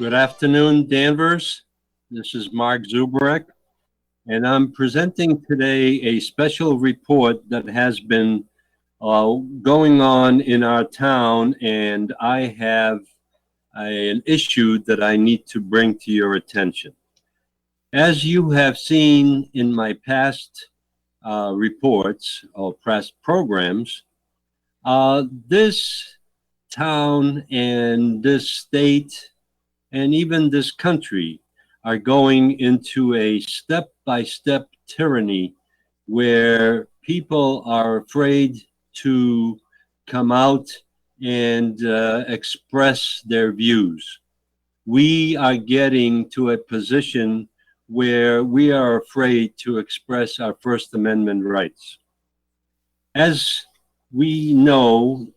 Good afternoon, Danvers. This is Mark Zubarek, and I'm presenting today a special report that has been going on in our town, and I have an issue that I need to bring to your attention. As you have seen in my past reports or past programs, this town and this state and even this country are going into a step-by-step tyranny where people are afraid to come out and express their views. We are getting to a position where we are afraid to express our First Amendment rights. As we know,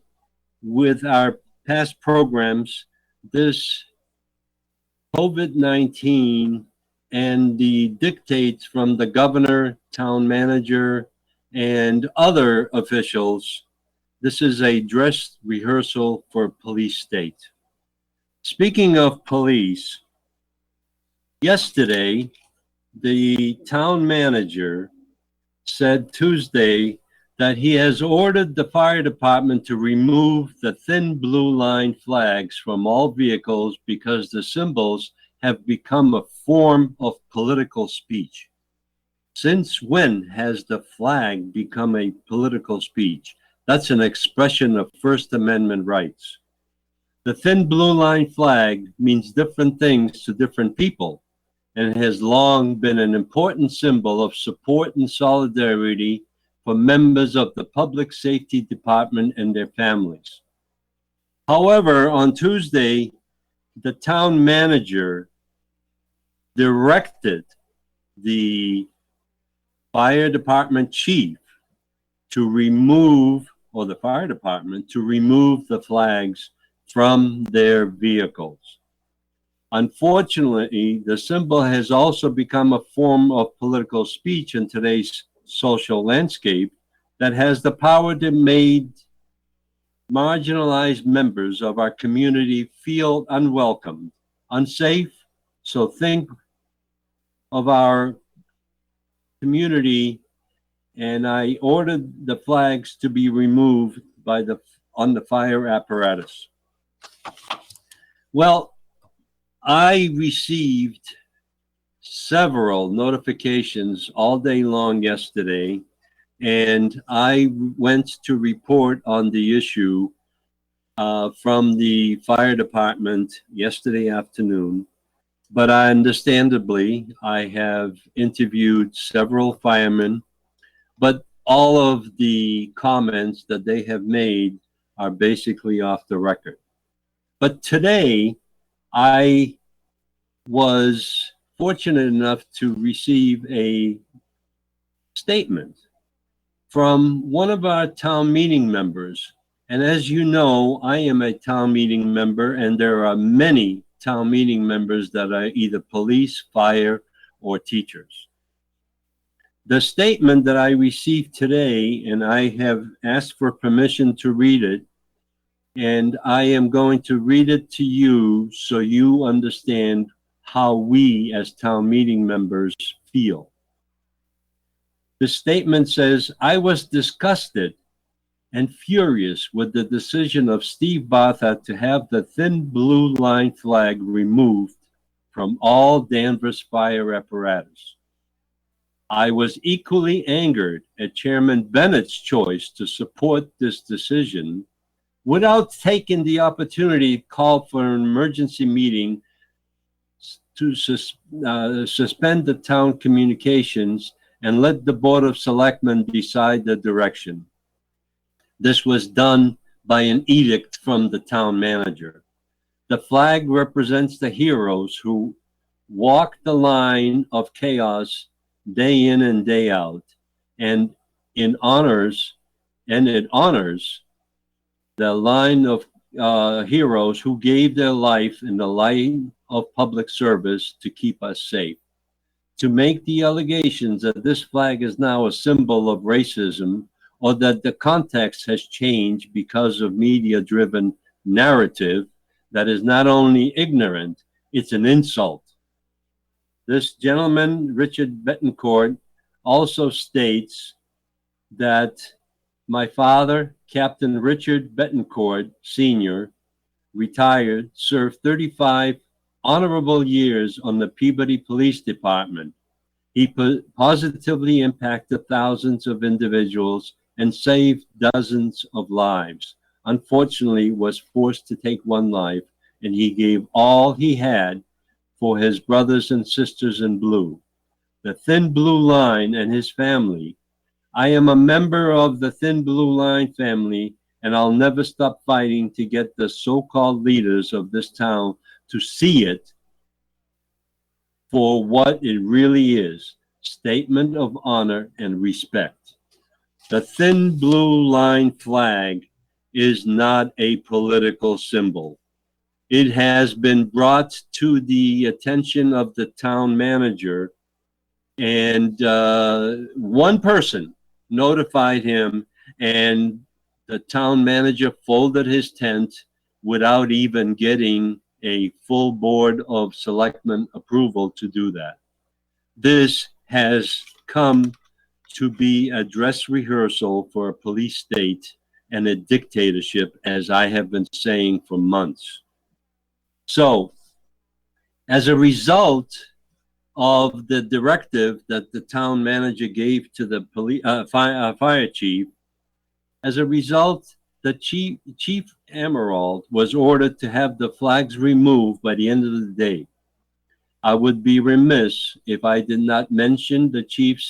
with our past programs, this COVID-19 and the dictates from the governor, town manager, and other officials, this is a dress rehearsal for police state. Speaking of police, yesterday, the town manager said Tuesday that he has ordered the fire department to remove the thin blue line flags from all vehicles because the symbols have become a form of political speech. Since when has the flag become a political speech? That's an expression of First Amendment rights. The thin blue line flag means different things to different people and has long been an important symbol of support and solidarity for members of the Public Safety Department and their families. However, on Tuesday, the town manager directed the fire department chief to remove, or the fire department, to remove the flags from their vehicles. Unfortunately, the symbol has also become a form of political speech in today's social landscape that has the power to make marginalized members of our community feel unwelcome, unsafe. So think of our community, and I ordered the flags to be removed on the fire apparatus. Well, I received several notifications all day long yesterday, and I went to report on the issue from the fire department yesterday afternoon. But understandably, I have interviewed several firemen, but all of the comments that they have made are basically off the record. But today, I was fortunate enough to receive a statement from one of our town meeting members. And as you know, I am a town meeting member, and there are many town meeting members that are either police, fire, or teachers. The statement that I received today, and I have asked for permission to read it, and I am going to read it to you so you understand how we as town meeting members feel. The statement says, "I was disgusted and furious with the decision of Steve Bartha to have the thin blue line flag removed from all Danvers fire apparatus. I was equally angered at Chairman Bennett's choice to support this decision without taking the opportunity to call for an emergency meeting to suspend the town communications and let the Board of Selectmen decide the direction. This was done by an edict from the town manager. The flag represents the heroes who walk the line of chaos day in and day out, and it honors the line of heroes who gave their life in the line of public service to keep us safe. To make the allegations that this flag is now a symbol of racism, or that the context has changed because of media-driven narrative that is not only ignorant, It's an insult. This gentleman, Richard Betancourt, also states that my father, Captain Richard Betancourt, Sr., retired, served 35 honorable years on the Peabody Police Department. He positively impacted thousands of individuals and saved dozens of lives. Unfortunately, was forced to take one life, and he gave all he had for his brothers and sisters in blue. The Thin Blue Line and his family. I am a member of the Thin Blue Line family, and I'll never stop fighting to get the so-called leaders of this town to see it for what it really is, statement of honor and respect. The Thin Blue Line flag is not a political symbol. It has been brought to the attention of the town manager, and one person notified him, and the town manager folded his tent without even getting a full board of selectmen approval to do that. This has come to be a dress rehearsal for a police state and a dictatorship, as I have been saying for months. So, as a result of the directive that the town manager gave to the fire chief, as a result, the Chief Emerald was ordered to have the flags removed by the end of the day. I would be remiss if I did not mention the Chief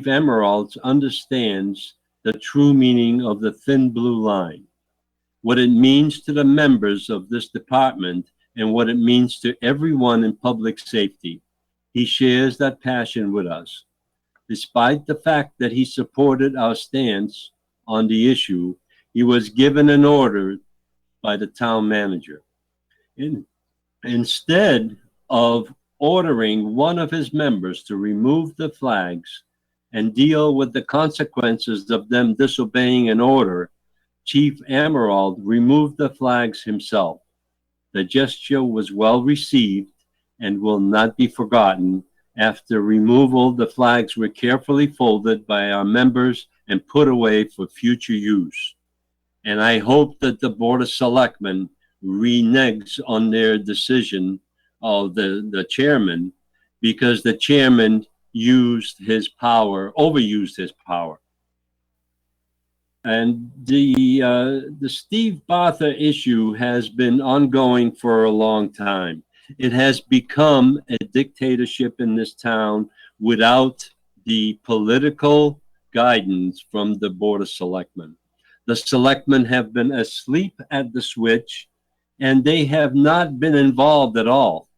Emerald understands the true meaning of the Thin Blue Line, what it means to the members of this department, and what it means to everyone in public safety. He shares that passion with us. Despite the fact that he supported our stance on the issue, he was given an order by the town manager. Instead of ordering one of his members to remove the flags and deal with the consequences of them disobeying an order, Chief Emerald removed the flags himself. The gesture was well received and will not be forgotten. After removal, the flags were carefully folded by our members and put away for future use. And I hope that the Board of Selectmen reneges on their decision of the chairman, because the chairman used his power, overused his power. And the Steve Bartha issue has been ongoing for a long time. It has become a dictatorship in this town without the political guidance from the Board of Selectmen. The selectmen have been asleep at the switch, and they have not been involved at all.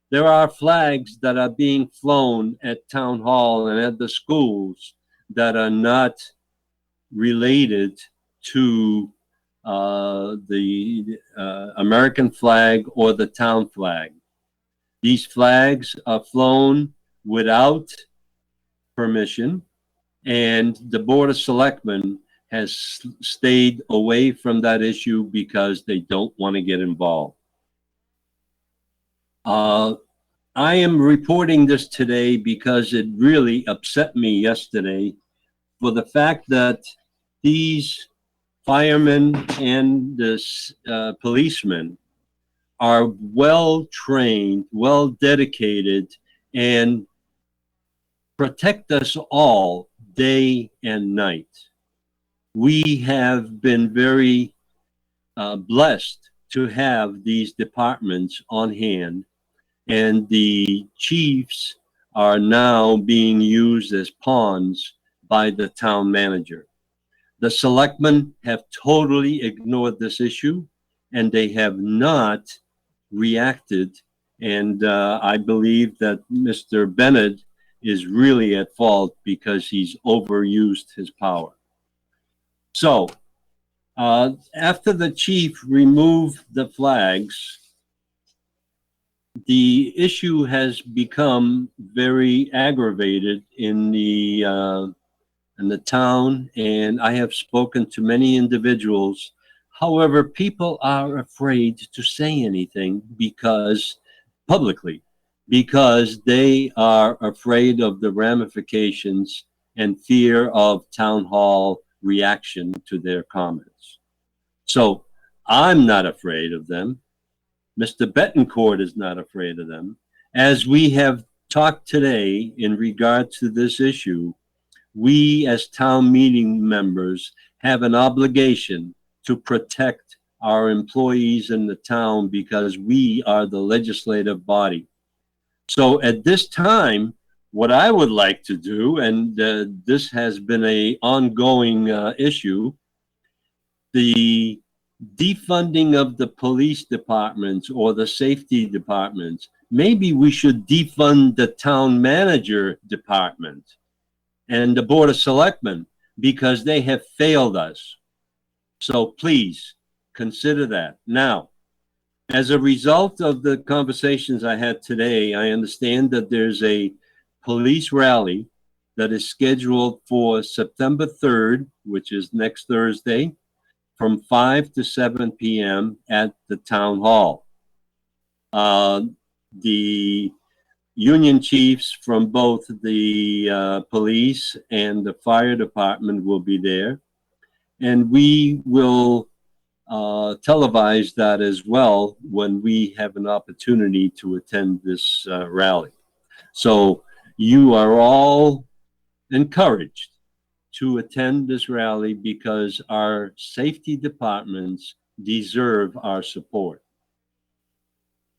There are flags that are being flown at Town Hall and at the schools that are not related to the American flag or the town flag. These flags are flown without permission, and the Board of Selectmen has stayed away from that issue because they don't want to get involved. I am reporting this today because it really upset me yesterday for the fact that these firemen and this policemen are well trained, well dedicated, and protect us all day and night. We have been very blessed to have these departments on hand, and the chiefs are now being used as pawns by the town manager. The selectmen have totally ignored this issue, and they have not reacted. And I believe that Mr. Bennett is really at fault because he's overused his power. So after the chief removed the flags, the issue has become very aggravated in the town, and I have spoken to many individuals However, people are afraid to say anything because publicly, because they are afraid of the ramifications and fear of town hall reaction to their comments. So I'm not afraid of them. Mr. Betancourt is not afraid of them. As we have talked today in regard to this issue, we as town meeting members have an obligation to protect our employees in the town because we are the legislative body. So at this time, what I would like to do, and this has been an ongoing issue, the defunding of the police departments or the safety departments, maybe we should defund the town manager department and the Board of Selectmen because they have failed us. So please consider that. Now, as a result of the conversations I had today, I understand that there's a police rally that is scheduled for September 3rd, which is next Thursday, from 5 to 7 p.m. at the town hall. The union chiefs from both the police and the fire department will be there. And we will televise that as well when we have an opportunity to attend this rally. So you are all encouraged to attend this rally because our safety departments deserve our support.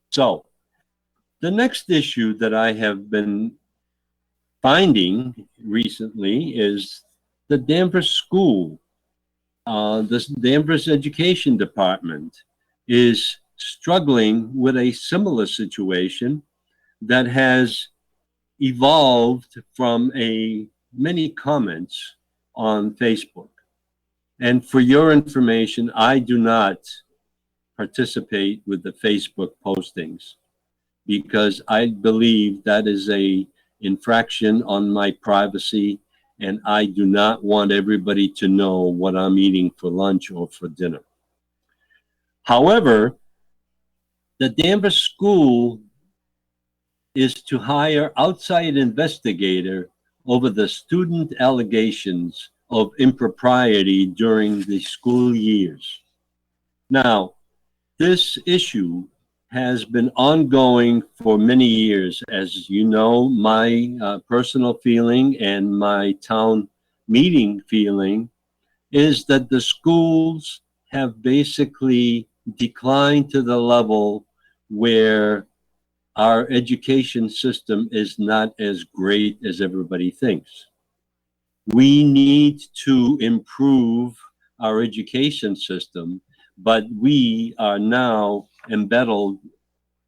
So the next issue that I have been finding recently is the Danvers School. The Danvers Education Department is struggling with a similar situation that has evolved from many comments on Facebook. And for your information, I do not participate with the Facebook postings because I believe that is an infraction on my privacy, and I do not want everybody to know what I'm eating for lunch or for dinner. However, the Danvers School is to hire outside investigator over the student allegations of impropriety during the school years. Now, this issue has been ongoing for many years. As you know, my personal feeling and my town meeting feeling is that the schools have basically declined to the level where our education system is not as great as everybody thinks. We need to improve our education system, but we are now embedded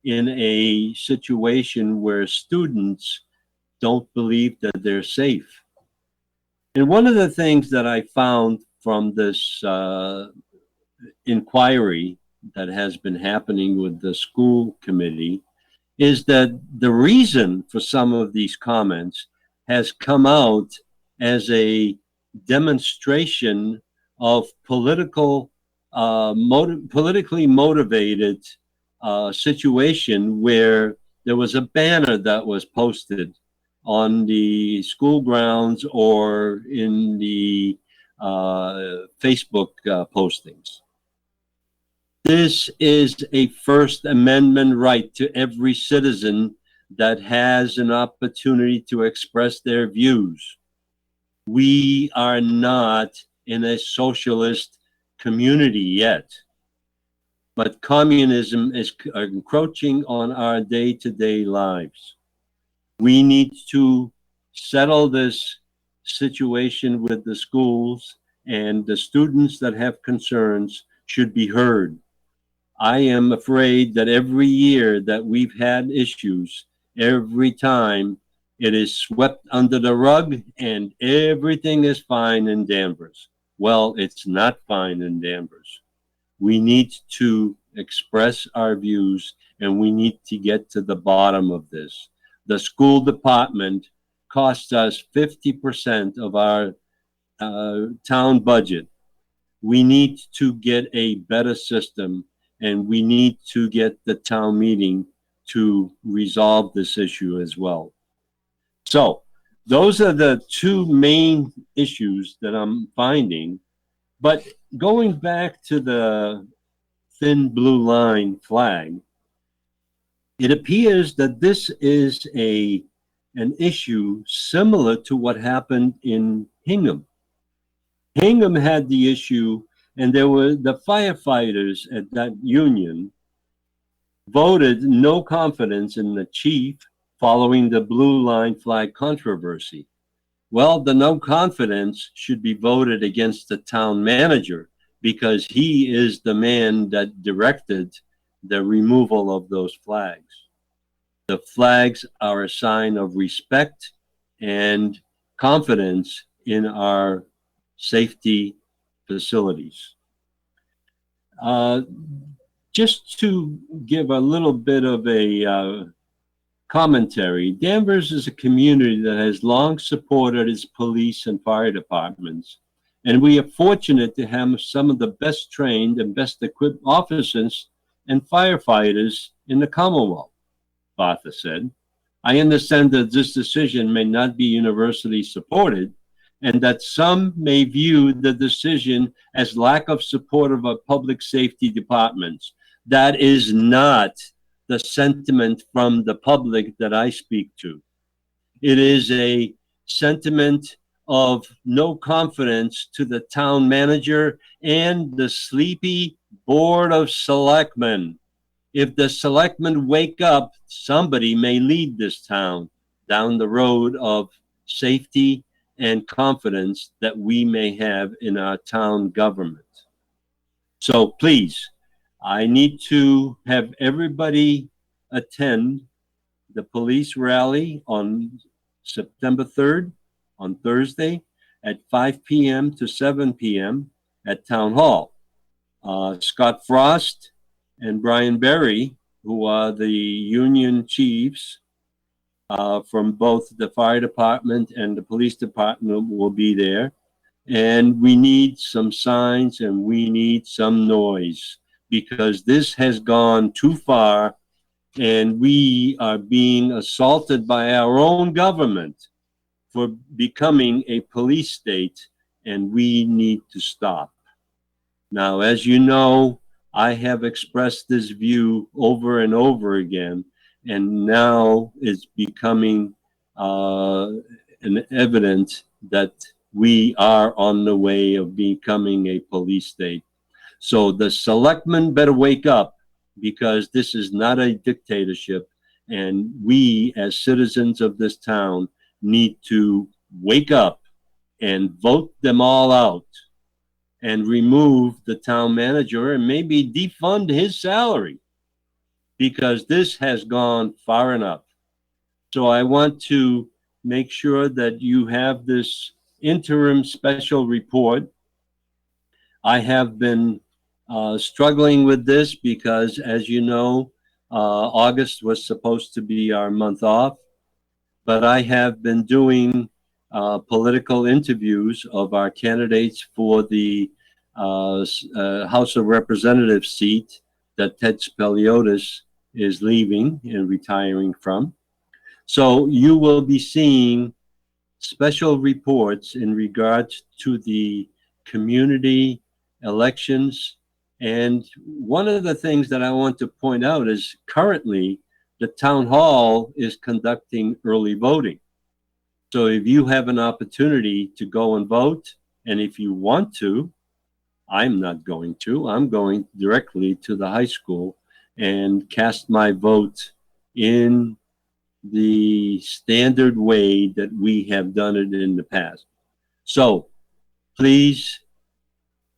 in a situation where students don't believe that they're safe. And one of the things that I found from this inquiry that has been happening with the school committee is that the reason for some of these comments has come out as a demonstration of politically motivated situation where there was a banner that was posted on the school grounds or in the Facebook postings. This is a First Amendment right to every citizen that has an opportunity to express their views. We are not in a socialist community yet, but communism is encroaching on our day-to-day lives. We need to settle this situation with the schools, and the students that have concerns should be heard. I am afraid that every year that we've had issues, every time it is swept under the rug and everything is fine in Danvers. Well, it's not fine in Danvers. We need to express our views and we need to get to the bottom of this. The school department costs us 50% of our town budget. we need to get a better system, and we need to get the town meeting to resolve this issue as well. So those are the two main issues that I'm finding. But going back to the thin blue line flag, it appears that this is an issue similar to what happened in Hingham. Hingham had the issue, and there were the firefighters at that union voted no confidence in the chief following the blue line flag controversy. Well, the no confidence should be voted against the town manager because he is the man that directed the removal of those flags. The flags are a sign of respect and confidence in our safety facilities. Uh, just to give a little bit of a commentary, Danvers is a community that has long supported its police and fire departments, and we are fortunate to have some of the best trained and best equipped officers and firefighters in the Commonwealth, Arthur said. I understand that this decision may not be universally supported, and that some may view the decision as lack of support of our public safety departments. That is not the sentiment from the public that I speak to. It is a sentiment of no confidence to the town manager and the sleepy board of selectmen. If the selectmen wake up, somebody may lead this town down the road of safety and confidence that we may have in our town government. So please, I need to have everybody attend the police rally on September 3rd, on Thursday, at 5 p.m. to 7 p.m. at Town Hall. Scott Frost and Brian Berry, who are the union chiefs from both the fire department and the police department, will be there. And we need some signs and we need some noise, because this has gone too far and we are being assaulted by our own government for becoming a police state, and we need to stop. Now, as you know, I have expressed this view over and over again, and now it's becoming an evident that we are on the way of becoming a police state. So the selectmen better wake up, because this is not a dictatorship, and we as citizens of this town need to wake up and vote them all out and remove the town manager and maybe defund his salary, because this has gone far enough. So I want to make sure that you have this interim special report. I have been struggling with this because, as you know, August was supposed to be our month off, but I have been doing political interviews of our candidates for the House of Representatives seat that Ted Speliotis is leaving and retiring from. So you will be seeing special reports in regards to the community elections. And one of the things that I want to point out is currently the town hall is conducting early voting. So if you have an opportunity to go and vote, and if you want to, I'm not going to, I'm going directly to the high school and cast my vote in the standard way that we have done it in the past. So please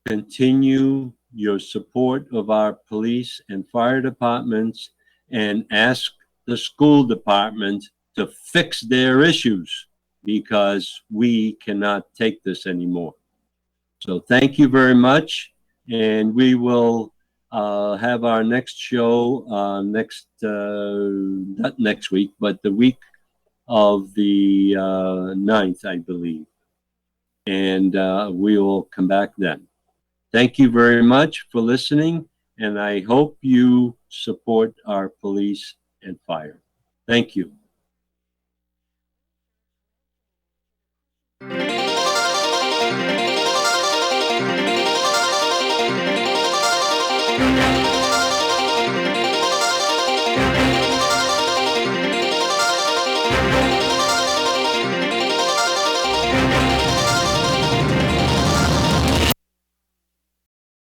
continue your support of our police and fire departments, and ask the school department to fix their issues, because we cannot take this anymore. So thank you very much, and we will have our next show not next week, but the week of the 9th, I believe. And we will come back then. Thank you very much for listening, and I hope you support our police and fire. Thank you.